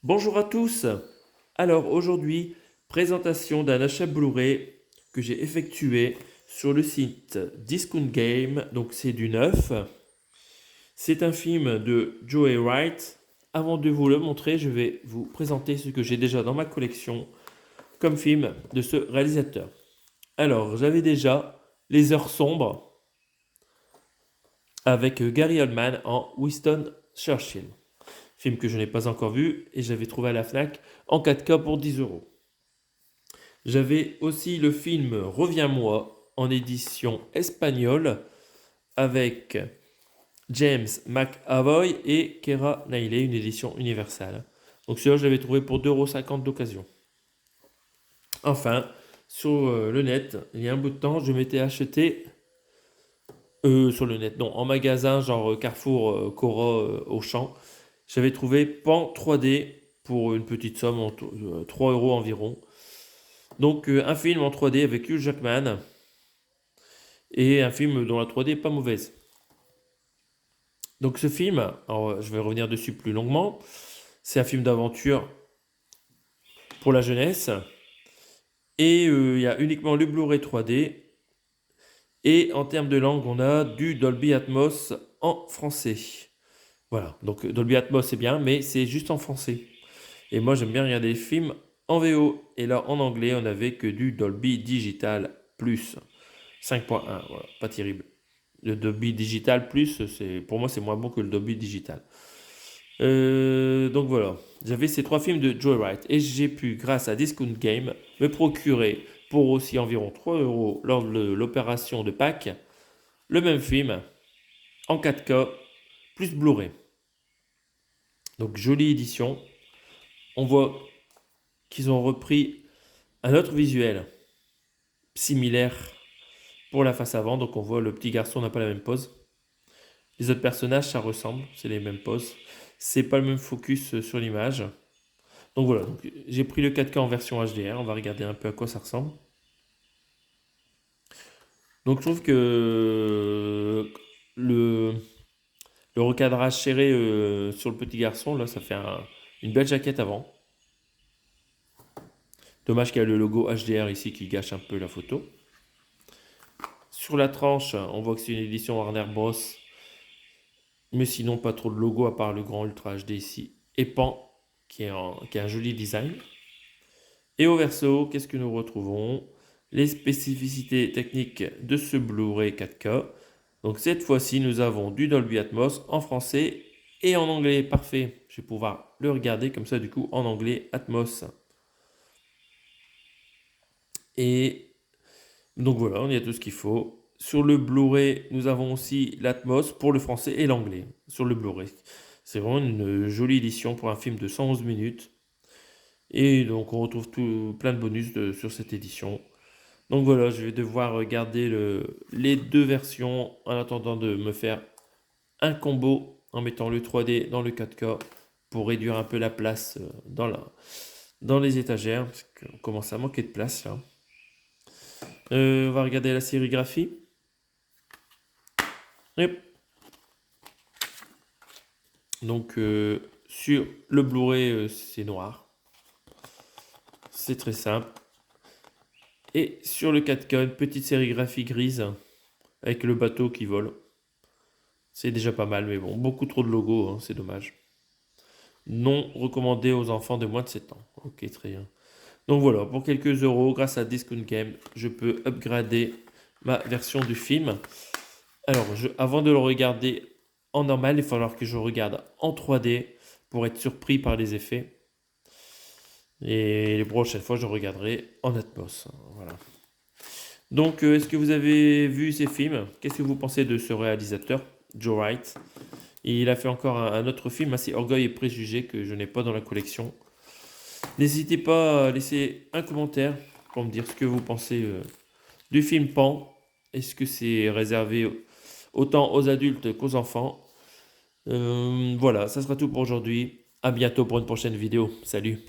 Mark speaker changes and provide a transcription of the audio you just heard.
Speaker 1: Bonjour à tous. Alors aujourd'hui, présentation d'un achat Blu-ray que j'ai effectué sur le site Discount Game, donc c'est du neuf. C'est un film de Joe Wright. Avant de vous le montrer, je vais vous présenter ce que j'ai déjà dans ma collection comme film de ce réalisateur. Alors, j'avais déjà Les Heures Sombres avec Gary Oldman en Winston Churchill. Film que je n'ai pas encore vu et j'avais trouvé à la FNAC en 4K pour 10 euros. J'avais aussi le film Reviens-moi en édition espagnole avec James McAvoy et Keira Knightley, une édition universelle. Donc celui-là, je l'avais trouvé pour 2,50 € d'occasion. Enfin, sur le net, il y a un bout de temps, je m'étais acheté sur le net, non, en magasin, genre Carrefour, Cora, Auchan, j'avais trouvé Pan 3D pour une petite somme, 3 euros environ. Donc un film en 3D avec Hugh Jackman et un film dont la 3D est pas mauvaise. Donc ce film, alors, je vais revenir dessus plus longuement, c'est un film d'aventure pour la jeunesse et il y a uniquement le Blu-ray 3D et en termes de langue on a du Dolby Atmos en français. Voilà, donc Dolby Atmos c'est bien mais c'est juste en français. Et moi j'aime bien regarder les films en VO et là en anglais on n'avait que du Dolby Digital Plus 5.1, voilà, pas terrible. Le Dolby Digital Plus, pour moi c'est moins bon que le Dolby Digital. Donc voilà, j'avais ces trois films de Joe Wright et j'ai pu, grâce à Discount Game, me procurer pour aussi environ 3 euros lors de l'opération de Pâques, le même film en 4K plus Blu-ray. Donc jolie édition. On voit qu'ils ont repris un autre visuel similaire pour la face avant. Donc on voit le petit garçon n'a pas la même pose. Les autres personnages, ça ressemble, c'est les mêmes poses. C'est pas le même focus sur l'image. Donc voilà, j'ai pris le 4K en version HDR, on va regarder un peu à quoi ça ressemble. Donc je trouve que le recadrage serré sur le petit garçon, là, ça fait une belle jaquette avant. Dommage qu'il y a le logo HDR ici qui gâche un peu la photo. Sur la tranche, on voit que c'est une édition Warner Bros. Mais sinon, pas trop de logo à part le grand Ultra HD ici. Et Pan, qui est un joli design. Et au verso, qu'est-ce que nous retrouvons? Les spécificités techniques de ce Blu-ray 4K. Donc cette fois-ci, nous avons du Dolby Atmos en français et en anglais. Parfait, je vais pouvoir le regarder comme ça du coup en anglais Atmos. Et donc voilà, on y a tout ce qu'il faut. Sur le Blu-ray, nous avons aussi l'Atmos pour le français et l'anglais sur le Blu-ray. C'est vraiment une jolie édition pour un film de 111 minutes. Et donc on retrouve plein de bonus sur cette édition. Donc voilà, je vais devoir regarder les deux versions en attendant de me faire un combo en mettant le 3D dans le 4K pour réduire un peu la place dans les étagères, parce qu'on commence à manquer de place là. On va regarder la sérigraphie. Yep. Donc sur le Blu-ray, c'est noir. C'est très simple. Et sur le 4K, une petite sérigraphie grise avec le bateau qui vole. C'est déjà pas mal, mais bon, beaucoup trop de logos, hein, c'est dommage. Non recommandé aux enfants de moins de 7 ans. Ok, très bien. Donc voilà, pour quelques euros, grâce à Discount Game, je peux upgrader ma version du film. Alors, avant de le regarder en normal, il va falloir que je regarde en 3D pour être surpris par les effets. Et les prochaines fois, je regarderai en Atmos. Voilà. Donc, est-ce que vous avez vu ces films? Qu'est-ce que vous pensez de ce réalisateur, Joe Wright? Et il a fait encore un autre film, c'est Orgueil et Préjugés, que je n'ai pas dans la collection. N'hésitez pas à laisser un commentaire pour me dire ce que vous pensez du film Pan. Est-ce que c'est réservé autant aux adultes qu'aux enfants? Voilà, ça sera tout pour aujourd'hui. À bientôt pour une prochaine vidéo. Salut!